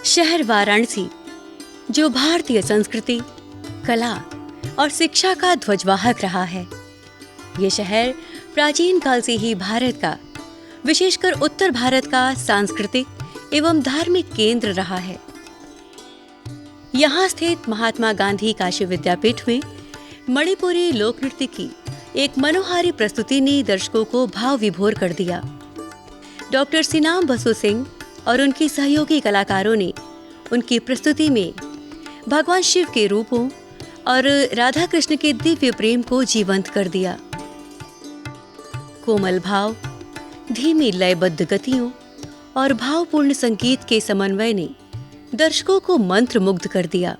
शहर वाराणसी, जो भारतीय संस्कृति, कला और शिक्षा का ध्वजवाहक रहा है। ये शहर प्राचीन काल से ही भारत का, विशेषकर उत्तर भारत का सांस्कृतिक एवं धार्मिक केंद्र रहा है। यहाँ स्थित महात्मा गांधी काशी विद्यापीठ में मणिपुरी लोक नृत्य की एक मनोहारी प्रस्तुति ने दर्शकों को भाव विभोर कर दिया। डॉक्टर सिनाम बसु सिंह और उनकी सहयोगी कलाकारों ने उनकी प्रस्तुति में भगवान शिव के रूपों और राधा कृष्ण के दिव्य प्रेम को जीवंत कर दिया। कोमल भाव, धीमी लयबद्ध गतियों और भावपूर्ण संगीत के समन्वय ने दर्शकों को मंत्रमुग्ध कर दिया।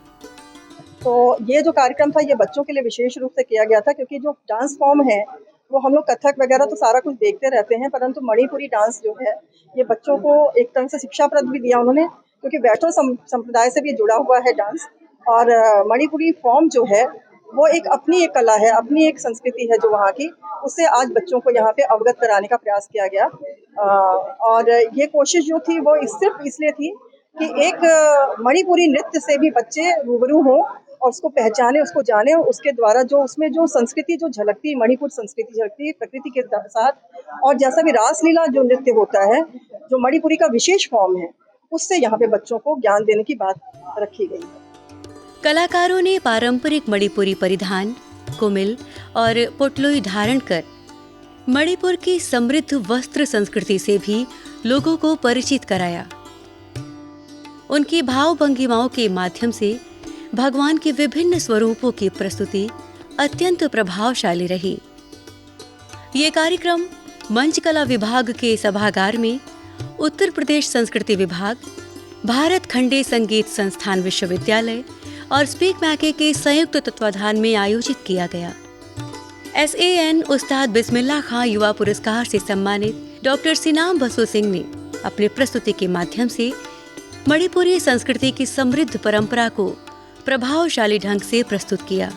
तो ये जो कार्यक्रम था ये बच्चों के लिए विशेष रूप से किया गया था, क्योंकि जो डांस फॉर्म है वो हम लोग कथक वगैरह तो सारा कुछ देखते रहते हैं, परंतु मणिपुरी डांस जो है ये बच्चों को एक तरह से शिक्षाप्रद भी दिया उन्होंने, क्योंकि वैष्णव संप्रदाय से भी जुड़ा हुआ है डांस। और मणिपुरी फॉर्म जो है वो एक अपनी एक कला है, अपनी एक संस्कृति है जो वहाँ की, उससे आज बच्चों को यहाँ पे अवगत कराने का प्रयास किया गया। और ये कोशिश जो थी वो सिर्फ इसलिए थी कि एक मणिपुरी नृत्य से भी बच्चे रूबरू हों और उसको पहचाने, उसको जाने, और उसके द्वारा जो उसमें जो संस्कृति जो झलकती, मणिपुर संस्कृति झलकती प्रकृति के साथ, और जैसा भी रासलीला जो नृत्य होता है जो मणिपुरी का विशेष फॉर्म है, उससे यहाँ पे बच्चों को ज्ञान देने की बात रखी गई है। कलाकारों ने पारंपरिक मणिपुरी परिधान, कुमिल और पोटलोई धारण कर मणिपुर की समृद्ध वस्त्र संस्कृति से भी लोगों को परिचित कराया। उनकी भाव भंगिमाओं के माध्यम से भगवान के विभिन्न स्वरूपों की प्रस्तुति अत्यंत प्रभावशाली रही। ये कार्यक्रम मंच कला विभाग के सभागार में उत्तर प्रदेश संस्कृति विभाग, भारत खंडे संगीत संस्थान विश्वविद्यालय और स्पीक मैके के संयुक्त तत्वाधान में आयोजित किया गया। SAN उस्ताद बिस्मिल्लाह खां युवा पुरस्कार से सम्मानित डॉक्टर सिनाम बसु सिंह ने अपने प्रस्तुति के माध्यम से मणिपुरी संस्कृति की समृद्ध परंपरा को प्रभावशाली ढंग से प्रस्तुत किया।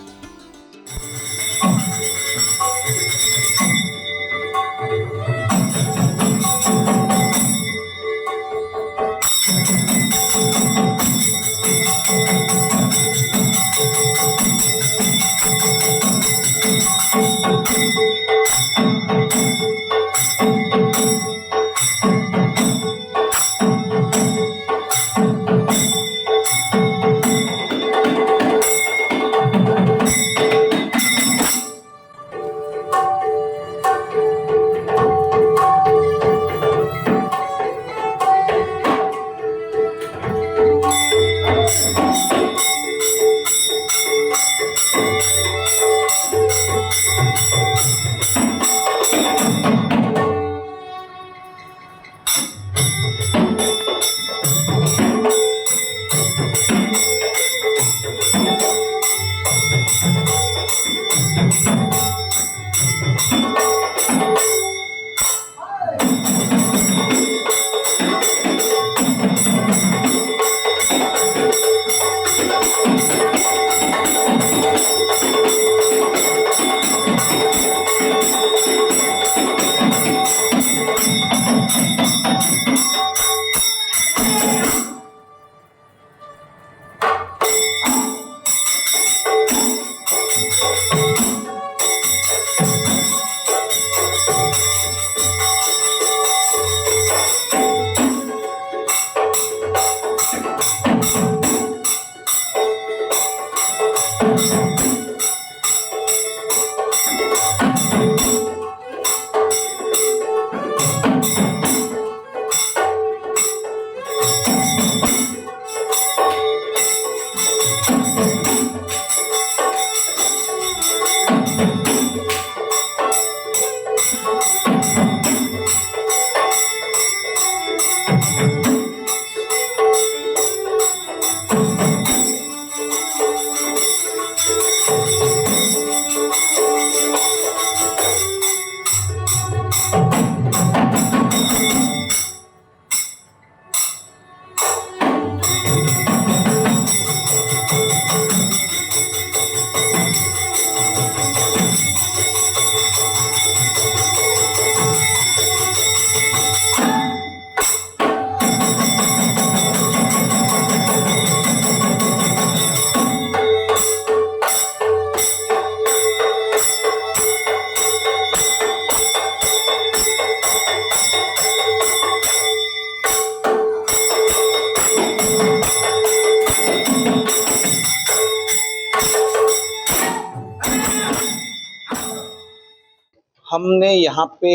हमने यहाँ पे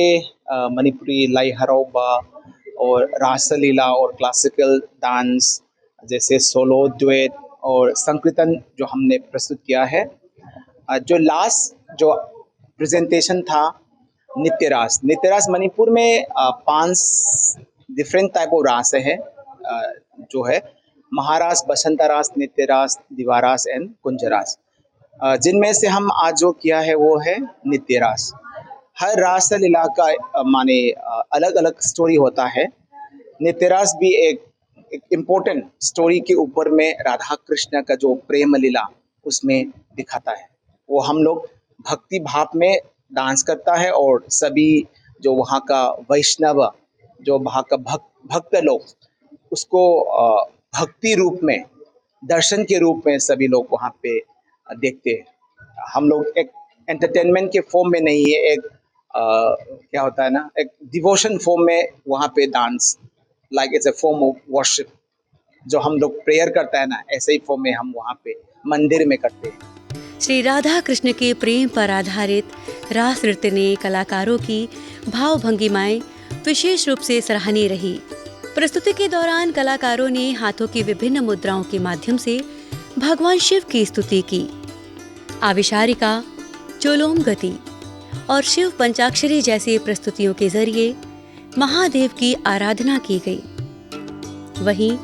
मणिपुरी लाई हरौबा और रासलीला और क्लासिकल डांस जैसे सोलो द्वैत और संकीर्तन जो हमने प्रस्तुत किया है। जो लास्ट जो प्रेजेंटेशन था नृत्य रास मणिपुर में 5 डिफरेंट टाइप ऑफ रास है। जो है महारास, बसंता रास, नृत्य रास, दिवारास एंड कुंजरास। जिनमें से हम आज जो किया है वो है नृत्य रास। हर रास लीला का माने अलग अलग स्टोरी होता है। नृत्य रास भी एक इम्पोर्टेंट स्टोरी के ऊपर में राधा कृष्ण का जो प्रेम लीला उसमें दिखाता है। वो हम लोग भक्ति भाव में डांस करता है और सभी जो वहाँ का वैष्णव, जो वहाँ का भक्त लोग उसको भक्ति रूप में, दर्शन के रूप में सभी लोग वहाँ पे देखते हैं। हम लोग एक एंटरटेनमेंट के फॉर्म में नहीं है, एक क्या होता है ना, एक डिवोशन फॉर्म में वहाँ पे dance, like it's a form of worship. जो हम लोग प्रेयर करता है ना, ऐसे ही फॉर्म में हम वहाँ पे मंदिर में करते हैं। श्री राधा कृष्ण के प्रेम पर आधारित रास नृत्य ने कलाकारों की भाव भंगिमाएं विशेष रूप से सराहनीय रही। प्रस्तुति के दौरान कलाकारों ने हाथों की विभिन्न मुद्राओं के माध्यम से भगवान शिव की स्तुति की। आविशारिका, चोलोम गति और शिव पंचाक्षरी जैसी प्रस्तुतियों के जरिए महादेव की आराधना की गई। वहीं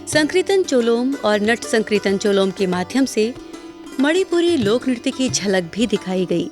संकीर्तन चोलोम और नट संकीर्तन चोलोम के माध्यम से मणिपुरी लोक नृत्य की झलक भी दिखाई गई।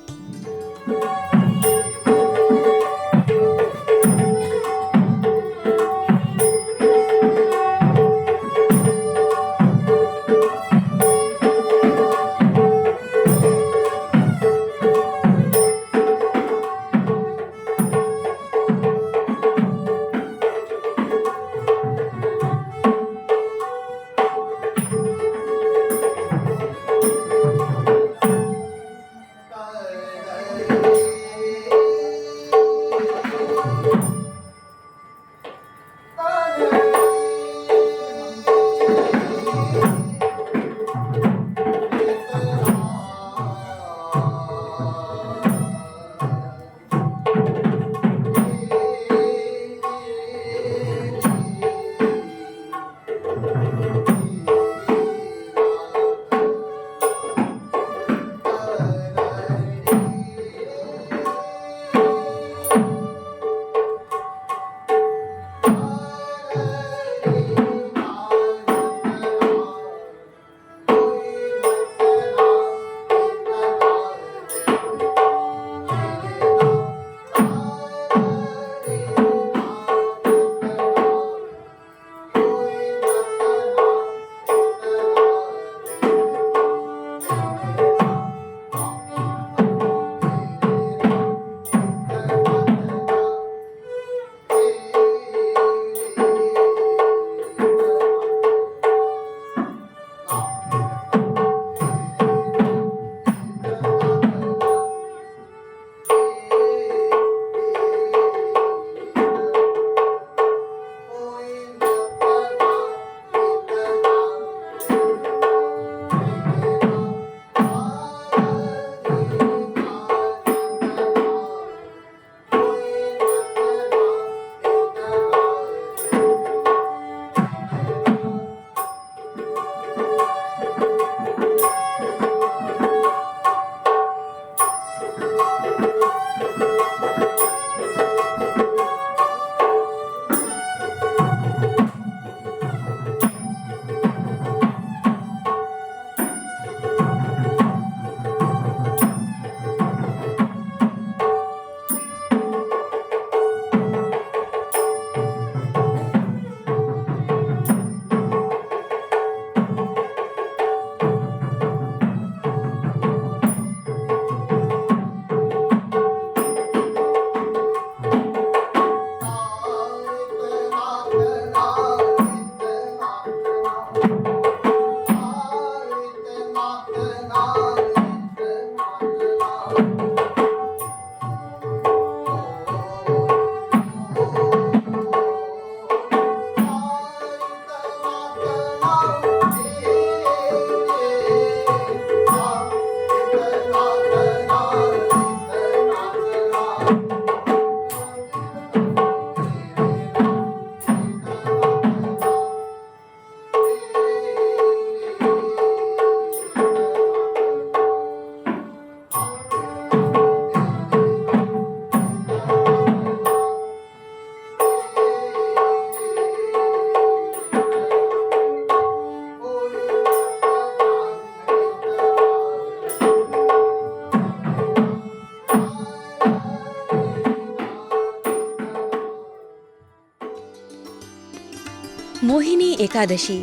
मोहिनी एकादशी,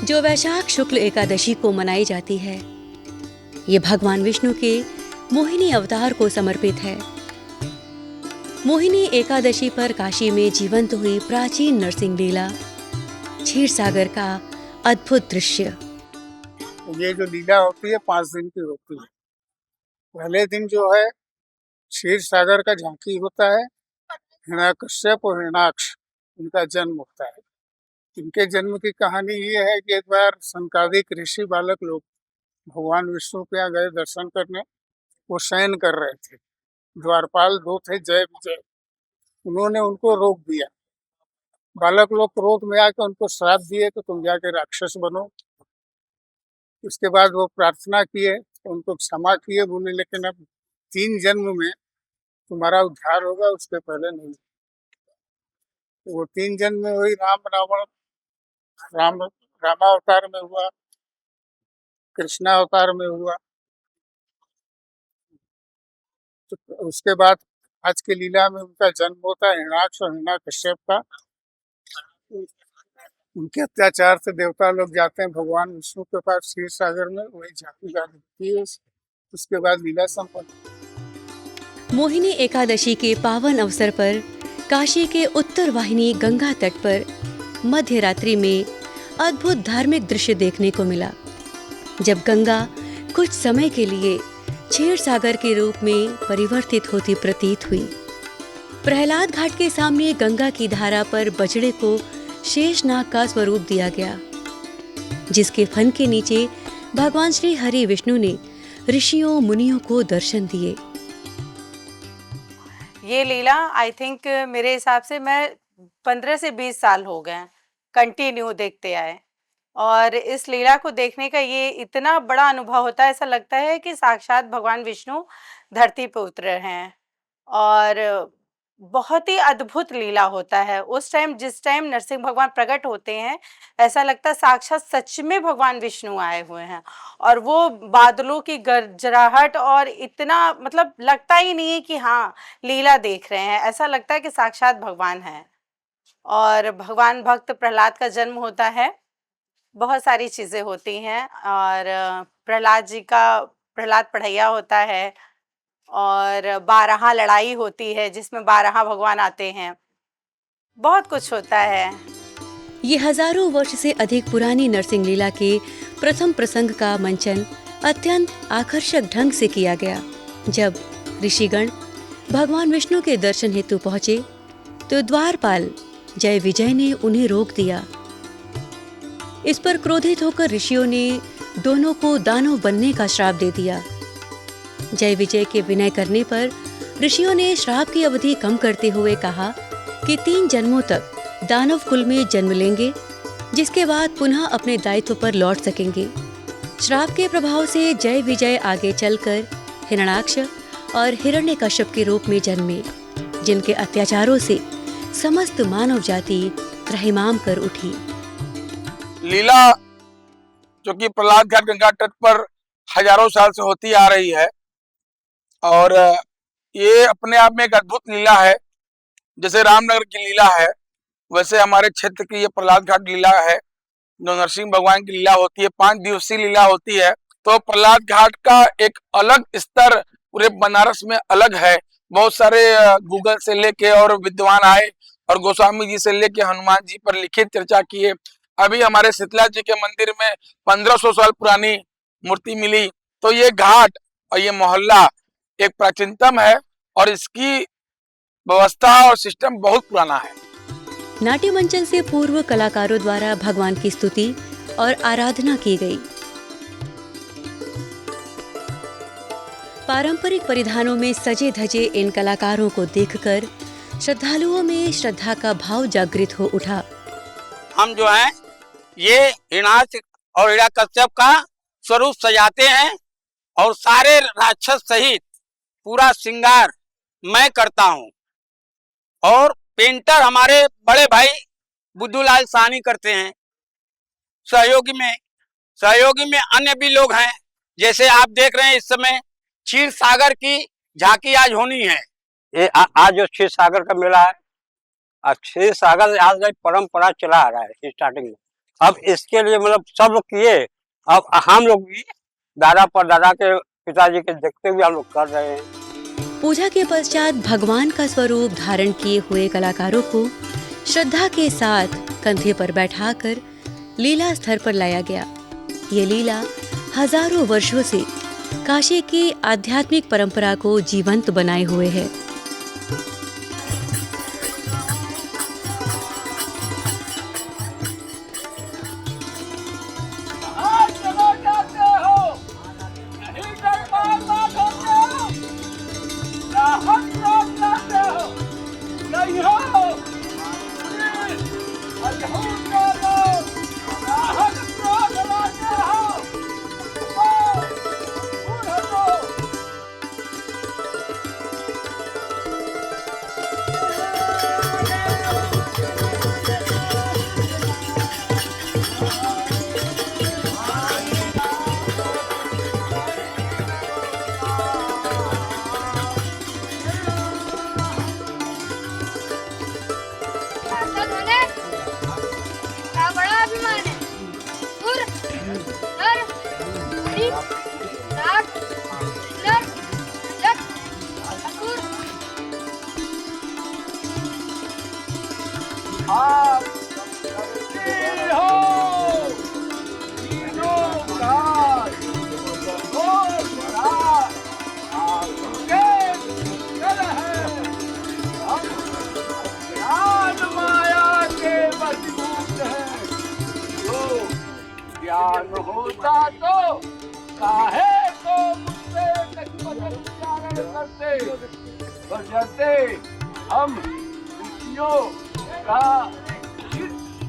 जो वैशाख शुक्ल एकादशी को मनाई जाती है, ये भगवान विष्णु के मोहिनी अवतार को समर्पित है। मोहिनी एकादशी पर काशी में जीवंत हुई प्राचीन नरसिंह लीला, क्षीर सागर का अद्भुत दृश्य। ये जो लीला होती है 5 दिन की होती है। पहले दिन जो है क्षीर सागर का झांकी होता है। हिरण्यकश्यप और हिरण्याक्ष इनका जन्म होता है। इनके जन्म की कहानी ये है कि एक बार सनकादिक ऋषि बालक लोग भगवान विष्णु के यहाँ गए दर्शन करने। वो शयन कर रहे थे। द्वारपाल 2 थे, जय विजय। उन्होंने उनको रोक दिया। बालक लोग क्रोध में आकर उनको श्राप दिए कि तुम जाके राक्षस बनो। उसके बाद वो प्रार्थना किए, उनको क्षमा किए, बोले लेकिन अब 3 जन्म में तुम्हारा उद्धार होगा, उसके पहले नहीं। तो वो 3 जन्म में वही रामावतार में हुआ, कृष्णावतार में हुआ। तो उसके बाद आज की लीला में उनका जन्म होता है हिरण्याक्ष और हिरण्यकश्यप का। उनके अत्याचार से देवता लोग जाते हैं भगवान विष्णु के पास क्षीर सागर में, वही झांकी होती है। उसके बाद लीला संपन्न। मोहिनी एकादशी के पावन अवसर पर काशी के उत्तर वाहिनी गंगा तट पर मध्य रात्रि में अद्भुत धार्मिक दृश्य देखने को मिला, जब गंगा कुछ समय के लिए क्षीर सागर के रूप में परिवर्तित होती प्रतीत हुई। प्रहलाद घाट के सामने गंगा की धारा पर बछड़े को शेषनाग का स्वरूप दिया गया, जिसके फन के नीचे भगवान श्री हरि विष्णु ने ऋषियों मुनियों को दर्शन दिए। ये लीला आई थिंक मेरे हिसाब से मैं 15 से 20 साल हो गए कंटिन्यू देखते आए, और इस लीला को देखने का ये इतना बड़ा अनुभव होता है, ऐसा लगता है कि साक्षात भगवान विष्णु धरती पर उतरे हैं। और बहुत ही अद्भुत लीला होता है। उस टाइम जिस टाइम नरसिंह भगवान प्रकट होते हैं, ऐसा लगता है साक्षात सच में भगवान विष्णु आए हुए हैं। और वो बादलों की गरजराहट, और इतना मतलब लगता ही नहीं है कि हाँ लीला देख रहे हैं, ऐसा लगता है कि साक्षात भगवान है। और भगवान भक्त प्रहलाद का जन्म होता है, बहुत सारी चीज़ें होती हैं, और प्रहलाद पढ़ैया होता है, और 12 लड़ाई होती है जिसमें 12 भगवान आते हैं, बहुत कुछ होता है। ये हजारों वर्ष से अधिक पुरानी नरसिंह लीला के प्रथम प्रसंग का मंचन अत्यंत आकर्षक ढंग से किया गया। जब ऋषिगण भगवान विष्णु के दर्शन हेतु पहुंचे, तो द्वारपाल जय विजय ने उन्हें रोक दिया। इस पर क्रोधित होकर ऋषियों ने दोनों को दानव बनने का श्राप दे दिया। जय विजय के विनय करने पर ऋषियों ने श्राप की अवधि कम करते हुए कहा कि 3 जन्मों तक दानव कुल में जन्म लेंगे, जिसके बाद पुनः अपने दायित्व पर लौट सकेंगे। श्राप के प्रभाव से जय विजय आगे चलकर हिरण्याक्ष और हिरण्यकश्यप के रूप में जन्मे, जिनके अत्याचारों से समस्त मानव जाति त्रहिमाम कर उठी। लीला जो कि प्रहलाद घाट गंगा तट पर हजारों साल से होती आ रही है, और ये अपने आप में एक अद्भुत लीला है। जैसे रामनगर की लीला है, वैसे हमारे क्षेत्र की ये प्रहलाद घाट लीला है, जो नरसिंह भगवान की लीला होती है। 5 दिवसीय लीला होती है। तो प्रहलाद घाट का एक अलग स्तर पूरे बनारस में अलग है। बहुत सारे गूगल से लेके और विद्वान आए और गोस्वामी जी से लेके हनुमान जी पर लिखित चर्चा किए। अभी हमारे शीतला जी के मंदिर में 1500 साल पुरानी मूर्ति मिली। तो ये घाट और ये मोहल्ला एक प्राचीनतम है, और इसकी व्यवस्था और सिस्टम बहुत पुराना है। नाट्य मंचन से पूर्व कलाकारों द्वारा भगवान की स्तुति और आराधना की गई। पारंपरिक परिधानों में सजे धजे इन कलाकारों को देखकर श्रद्धालुओं में श्रद्धा का भाव जागृत हो उठा। हम जो हैं ये हिरण्याक्ष और हिरण्यकश्यप का स्वरूप सजाते हैं, और सारे राक्षस सहित पूरा श्रृंगार मैं करता हूं, और पेंटर हमारे बड़े भाई बुद्धूलाल साहनी करते हैं। सहयोगी में अन्य भी लोग हैं। जैसे आप देख रहे हैं इस समय क्षीर सागर की झांकी आज होनी है। ये आज जो क्षीर सागर का मेला है, और क्षीर सागर आज तक परंपरा चला आ रहा है स्टार्टिंग में। अब इसके लिए मतलब सब लोग किए, अब हम लोग भी दादा परदादा के पिताजी के देखते हुए हम लोग कर रहे हैं। पूजा के पश्चात भगवान का स्वरूप धारण किए हुए कलाकारों को श्रद्धा के साथ कंधे पर बैठाकर लीला स्थल पर लाया गया। ये लीला हजारों वर्षों से काशी की आध्यात्मिक परंपरा को जीवंत बनाए हुए है। ज्ञान होता तो काहे को मुझसे करते बजते हम ऋषियों का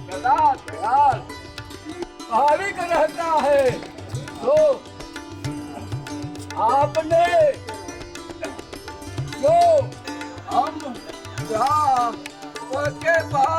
सदा ख्याल भाविक रहता है। तो आपने जो हम के बाद